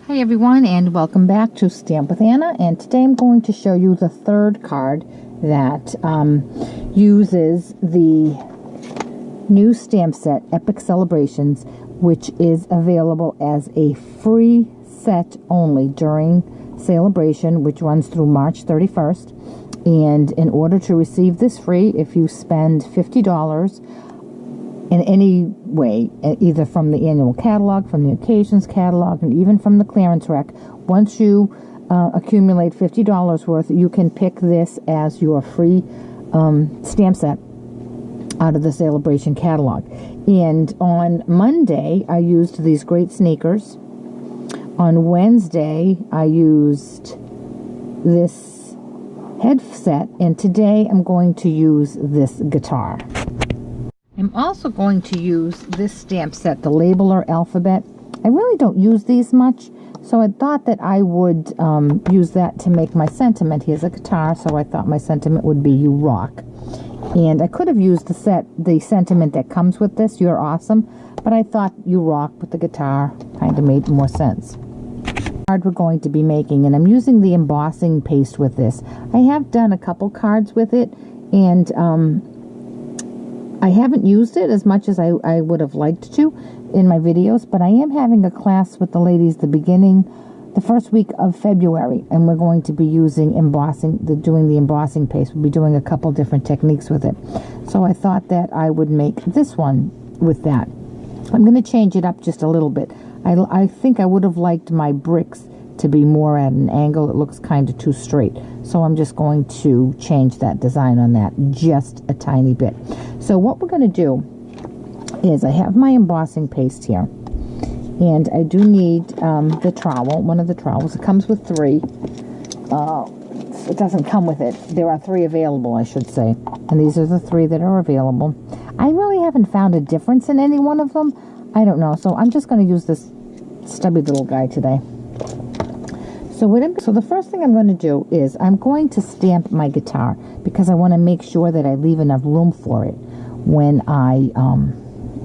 Hi everyone, and welcome back to Stamp with Anna, and today I'm going to show you the third card that uses the new stamp set Epic Celebrations, which is available as a free set only during celebration, which runs through March 31st. And in order to receive this free, if you spend $50 in any way, either from the annual catalog, from the occasions catalog, and even from the clearance rack, once you accumulate $50 worth, you can pick this as your free stamp set out of the celebration catalog. And on Monday, I used these great sneakers. On Wednesday, I used this headset, and today I'm going to use this guitar. I'm also going to use this stamp set, the Labeler Alphabet. I really don't use these much, so I thought that I would use that to make my sentiment. Here's a guitar, so I thought my sentiment would be "You rock." And I could have used the sentiment that comes with this, "You're awesome," but I thought "You rock" with the guitar kind of made more sense. Card we're going to be making, and I'm using the embossing paste with this. I have done a couple cards with it, and I haven't used it as much as I would have liked to in my videos, but I am having a class with the ladies the first week of February, and we're going to be using embossing, doing the embossing paste. We'll be doing a couple different techniques with it. So I thought that I would make this one with that. I'm going to change it up just a little bit. I think I would have liked my bricks to be more at an angle. It looks kind of too straight. So I'm just going to change that design on that just a tiny bit. So what we're going to do is I have my embossing paste here, and I do need the trowel, one of the trowels. It comes with 3. It doesn't come with it. There are 3 available, I should say, and these are the 3 that are available. I really haven't found a difference in any one of them. I don't know, so I'm just going to use this stubby little guy today. So the first thing I'm going to do is I'm going to stamp my guitar, because I want to make sure that I leave enough room for it when I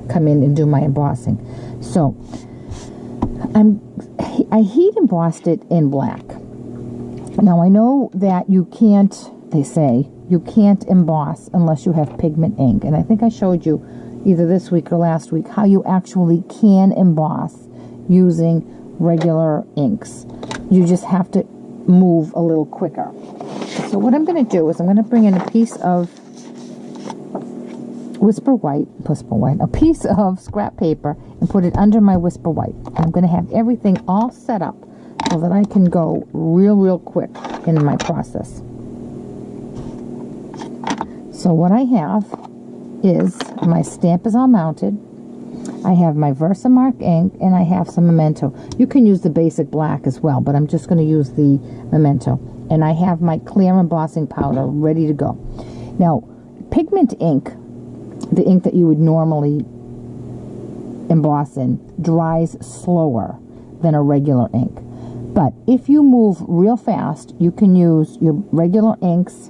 come in and do my embossing. So I heat embossed it in black. Now I know that you can't, they say, you can't emboss unless you have pigment ink. And I think I showed you either this week or last week how you actually can emboss using regular inks. You just have to move a little quicker. So what I'm going to do is I'm going to bring in a piece of a piece of scrap paper, and put it under my Whisper White. And I'm going to have everything all set up so that I can go real quick in my process. So what I have is my stamp is all mounted. I have my Versamark ink, and I have some Memento. You can use the basic black as well, but I'm just going to use the Memento. And I have my clear embossing powder ready to go. Now, pigment ink, the ink that you would normally emboss in, dries slower than a regular ink. But if you move real fast, you can use your regular inks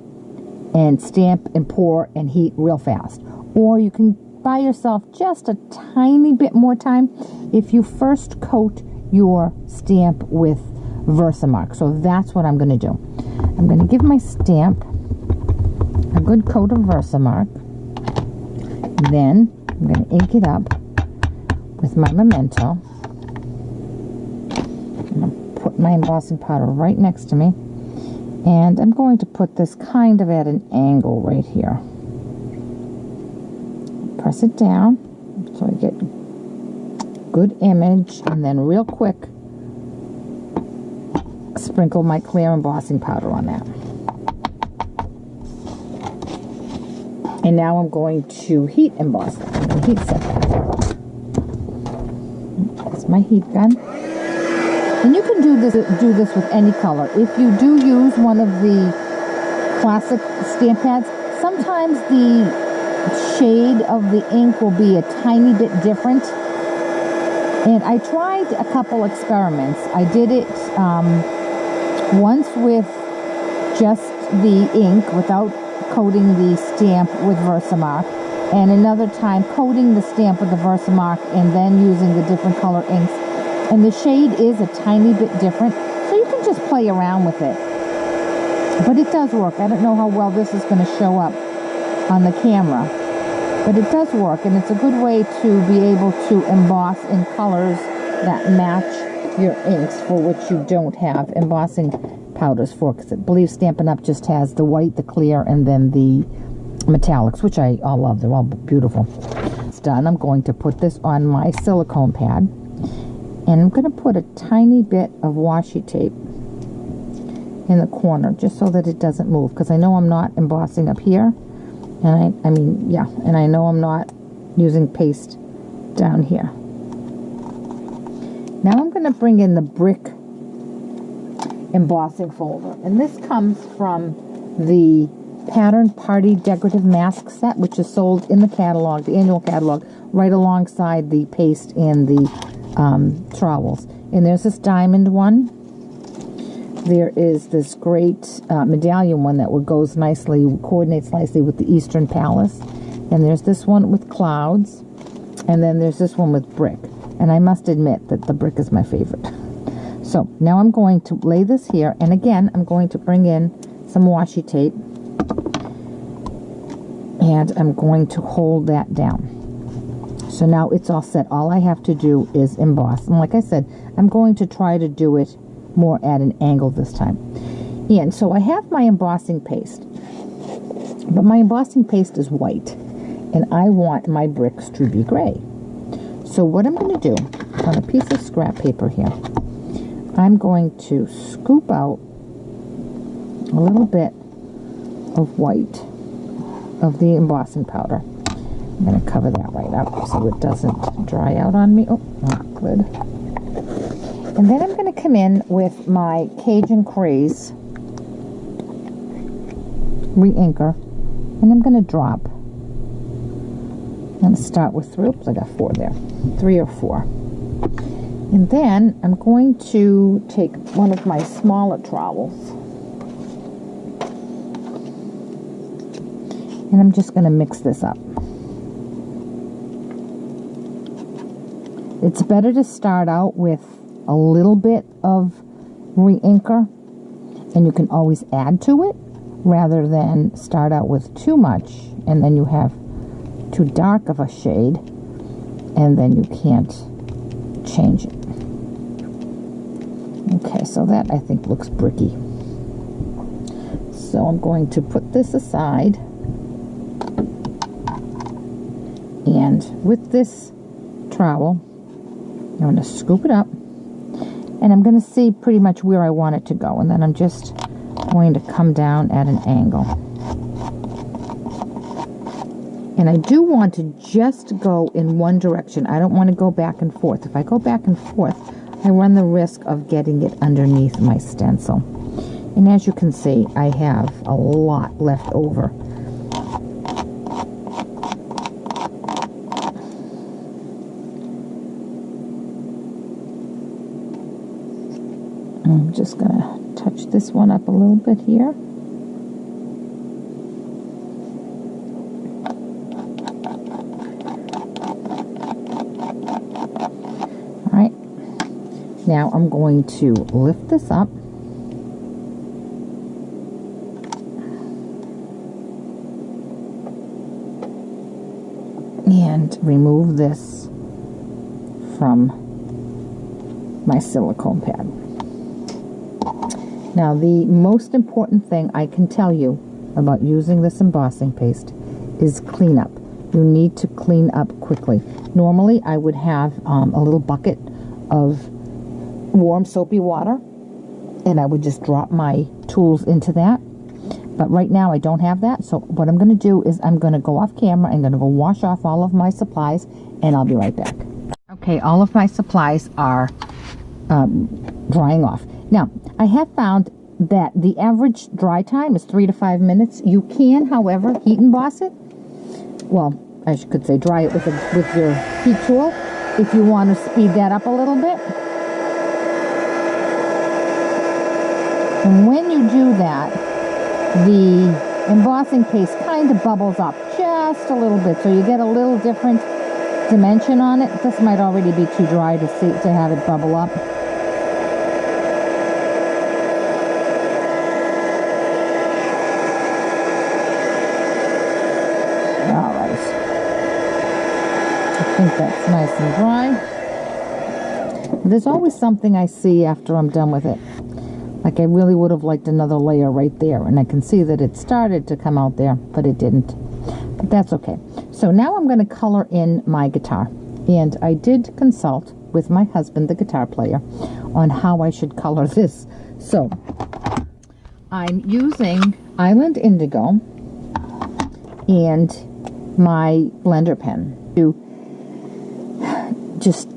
and stamp and pour and heat real fast. Or you can buy yourself just a tiny bit more time if you first coat your stamp with Versamark. So that's what I'm going to do. I'm going to give my stamp a good coat of Versamark. Then I'm going to ink it up with my Memento. I'm going to put my embossing powder right next to me, and I'm going to put this kind of at an angle right here. Press it down so I get good image, and then real quick sprinkle my clear embossing powder on that. And now I'm going to heat emboss it. I'm going to heat set that. That's my heat gun. And you can do this with any color. If you do use one of the classic stamp pads, sometimes the shade of the ink will be a tiny bit different. And I tried a couple experiments. I did it once with just the ink without coating the stamp with Versamark, and another time coating the stamp with the Versamark and then using the different color inks. And the shade is a tiny bit different, so you can just play around with it. But it does work. I don't know how well this is going to show up on the camera, but it does work, and it's a good way to be able to emboss in colors that match your inks for which you don't have embossing powders for, because I believe Stampin' Up! Just has the white, the clear, and then the metallics, which I all love. They're all beautiful. It's done. I'm going to put this on my silicone pad, and I'm going to put a tiny bit of washi tape in the corner just so that it doesn't move, because I know I'm not embossing up here, and and I know I'm not using paste down here. Now I'm going to bring in the brick embossing folder, and this comes from the Pattern Party Decorative Mask Set, which is sold in the catalog, the annual catalog, right alongside the paste and the trowels. And there's this diamond one. There is this great medallion one that goes nicely, coordinates nicely with the Eastern Palace. And there's this one with clouds. And then there's this one with brick. And I must admit that the brick is my favorite. So now I'm going to lay this here. And again, I'm going to bring in some washi tape. And I'm going to hold that down. So now it's all set. All I have to do is emboss. And like I said, I'm going to try to do it more at an angle this time. And so I have my embossing paste, but my embossing paste is white, and I want my bricks to be gray. So what I'm going to do, on a piece of scrap paper here, I'm going to scoop out a little bit of white of the embossing powder. I'm going to cover that right up so it doesn't dry out on me. Oh, good. And then I'm going to come in with my Cajun Craze re-inker, and I'm going to drop. I'm going to start with 3. Oops, I got 4 there. 3 or 4. And then I'm going to take one of my smaller trowels, and I'm just going to mix this up. It's better to start out with a little bit of re-inker, and you can always add to it, rather than start out with too much and then you have too dark of a shade and then you can't change it. Okay, so that I think looks bricky. So I'm going to put this aside, and with this trowel I'm going to scoop it up, and I'm going to see pretty much where I want it to go, and then I'm just going to come down at an angle. And I do want to just go in one direction. I don't want to go back and forth. If I go back and forth, I run the risk of getting it underneath my stencil. And as you can see, I have a lot left over. I'm just going to touch this one up a little bit here. All right. Now I'm going to lift this up. And remove this from my silicone pad. Now, the most important thing I can tell you about using this embossing paste is cleanup. You need to clean up quickly. Normally, I would have a little bucket of warm soapy water, and I would just drop my tools into that. But right now, I don't have that. So what I'm going to do is I'm going to go off camera. I'm going to go wash off all of my supplies, and I'll be right back. Okay, all of my supplies are drying off. Now, I have found that the average dry time is 3 to 5 minutes. You can, however, heat emboss it. Well, I could say dry it with your heat tool if you want to speed that up a little bit. And when you do that, the embossing paste kind of bubbles up just a little bit, so you get a little different dimension on it. This might already be too dry to have it bubble up. All right. I think that's nice and dry. There's always something I see after I'm done with it. Like I really would have liked another layer right there, and I can see that it started to come out there, but it didn't. But that's okay. So now I'm going to color in my guitar, and I did consult with my husband, the guitar player, on how I should color this. So I'm using Island Indigo and my blender pen to just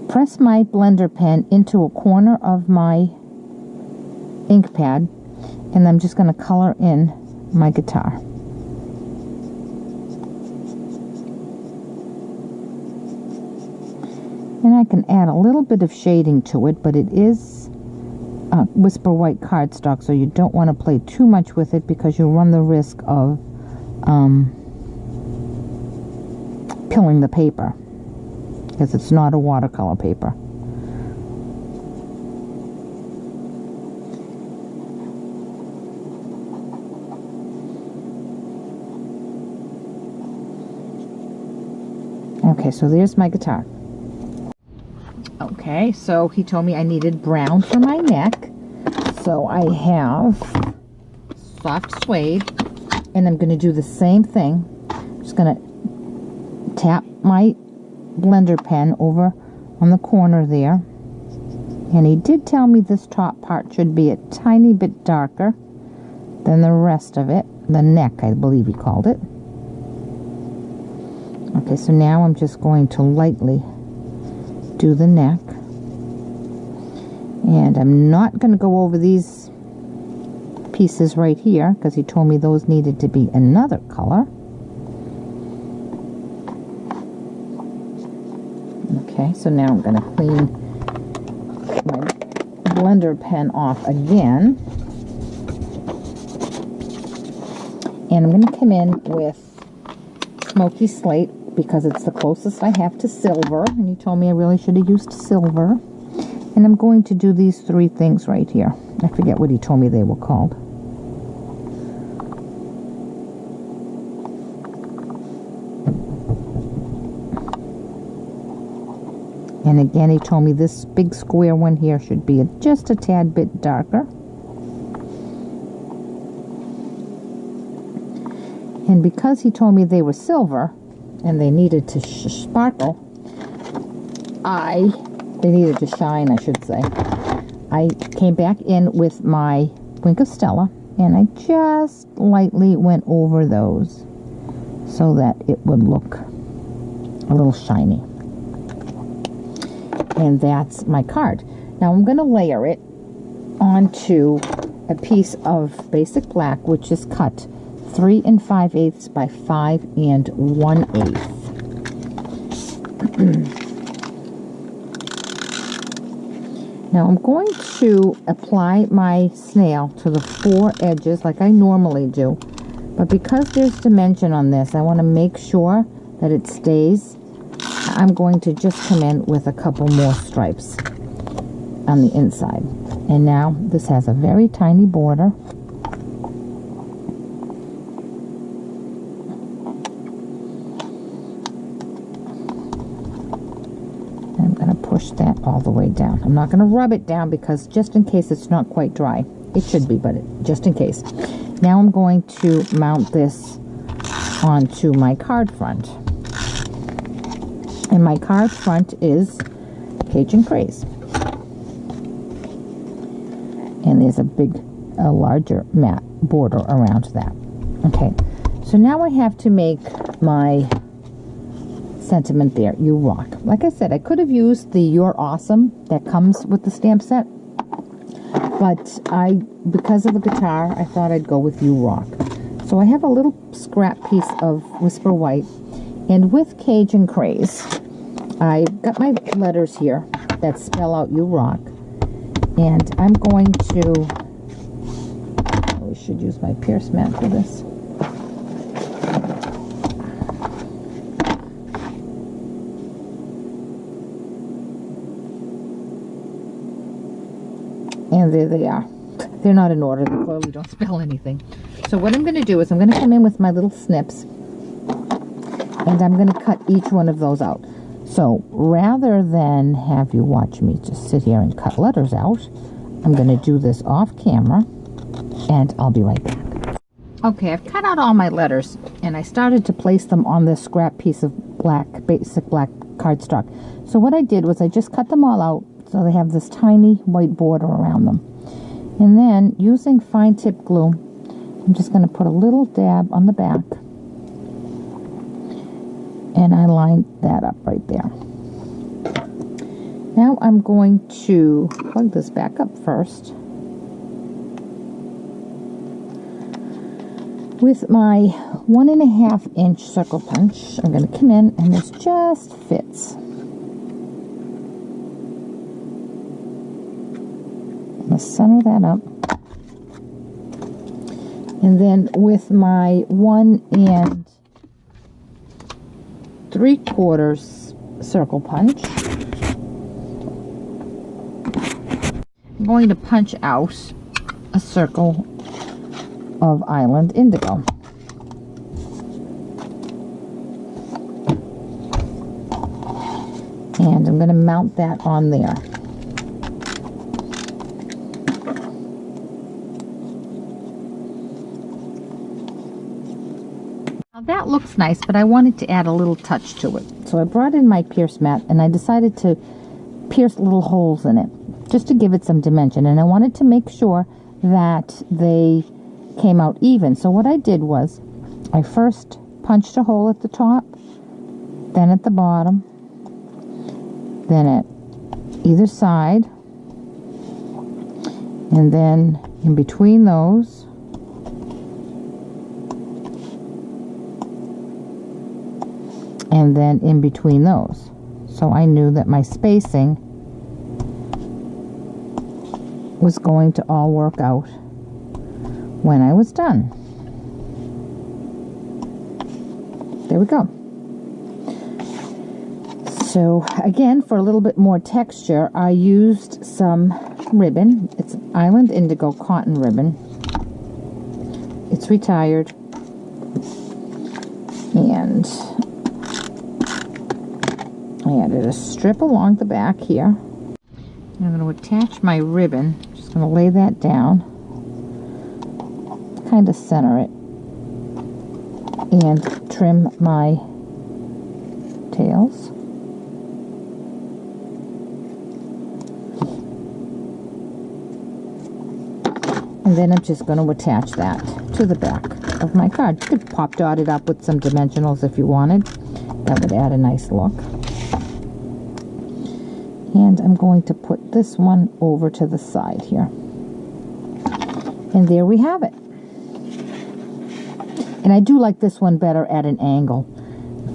press my blender pen into a corner of my ink pad, and I'm just going to color in my guitar. And I can add a little bit of shading to it, but it is Whisper White cardstock, so you don't want to play too much with it because you run the risk of peeling the paper, because it's not a watercolor paper. Okay, so there's my guitar. Okay, so he told me I needed brown for my neck. So I have soft suede, and I'm going to do the same thing. I'm just going to tap my blender pen over on the corner there. And he did tell me this top part should be a tiny bit darker than the rest of it. The neck, I believe he called it. Okay, so now I'm just going to lightly do the neck. And I'm not going to go over these pieces right here because he told me those needed to be another color. Okay, so now I'm going to clean my blender pen off again. And I'm going to come in with Smoky Slate because it's the closest I have to silver, and he told me I really should have used silver. And I'm going to do these three things right here. I forget what he told me they were called. And again, he told me this big square one here should be just a tad bit darker. And because he told me they were silver and they needed to sparkle, they needed to shine, I should say, I came back in with my Wink of Stella and I just lightly went over those so that it would look a little shiny. And that's my card. Now I'm going to layer it onto a piece of basic black, which is cut 3 5/8 by 5 1/8. Now I'm going to apply my snail to the 4 edges like I normally do, but because there's dimension on this, I want to make sure that it stays. I'm going to just come in with a couple more stripes on the inside. And now this has a very tiny border. I'm going to push that all the way down. I'm not going to rub it down because just in case it's not quite dry. It should be, but just in case. Now I'm going to mount this onto my card front. And my card front is Cajun Craze. And there's a larger matte border around that. Okay, so now I have to make my sentiment there, You Rock. Like I said, I could have used the You're Awesome that comes with the stamp set. But because of the guitar, I thought I'd go with You Rock. So I have a little scrap piece of Whisper White. And with Cajun Craze, I've got my letters here that spell out You Rock. And I'm going to, we should use my Pierce mat for this. And there they are. They're not in order. They clearly don't spell anything. So what I'm going to do is I'm going to come in with my little snips, and I'm going to cut each one of those out. So rather than have you watch me just sit here and cut letters out, I'm going to do this off camera, and I'll be right back. Okay, I've cut out all my letters, and I started to place them on this scrap piece of basic black cardstock. So what I did was I just cut them all out so they have this tiny white border around them. And then, using fine tip glue, I'm just going to put a little dab on the back, and I lined that up right there. Now I'm going to plug this back up first with my 1.5 inch circle punch. I'm going to come in, and this just fits. I'm going to center that up. And then with my 1 3/4 circle punch, I'm going to punch out a circle of Island Indigo. And I'm going to mount that on there. Now that looks nice, but I wanted to add a little touch to it. So I brought in my pierce mat, and I decided to pierce little holes in it, just to give it some dimension. And I wanted to make sure that they came out even. So what I did was I first punched a hole at the top, then at the bottom, then at either side, and then in between those, and then in between those. So I knew that my spacing was going to all work out when I was done. There we go. So again, for a little bit more texture, I used some ribbon. It's Island Indigo cotton ribbon. It's retired. And I added a strip along the back here. I'm going to attach my ribbon. Just going to lay that down. Kind of center it. And trim my tails. And then I'm just going to attach that to the back of my card. You could pop dot it up with some dimensionals if you wanted. That would add a nice look. And I'm going to put this one over to the side here. And there we have it. And I do like this one better at an angle.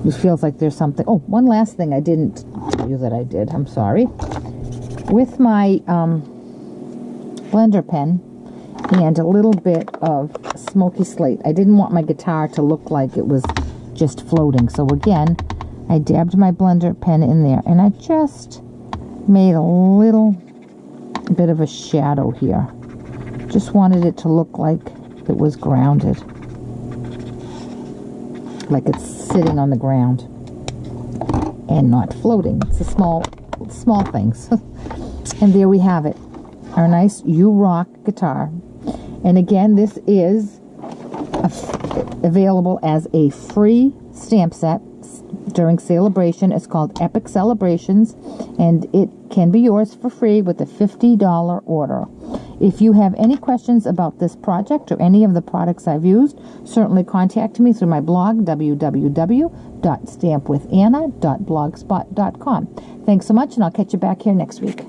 It feels like there's something. Oh, one last thing I didn't tell you that I did. I'm sorry. With my blender pen and a little bit of smoky slate, I didn't want my guitar to look like it was just floating. So again, I dabbed my blender pen in there, and I just made a little bit of a shadow here. Just wanted it to look like it was grounded, like it's sitting on the ground and not floating. It's a small things. And there we have it, our nice You Rock guitar. And again, this is available as a free stamp set during celebration. It's called Epic Celebrations, and it can be yours for free with a $50 order. If you have any questions about this project or any of the products I've used, certainly contact me through my blog, www.stampwithanna.blogspot.com. Thanks so much, and I'll catch you back here next week.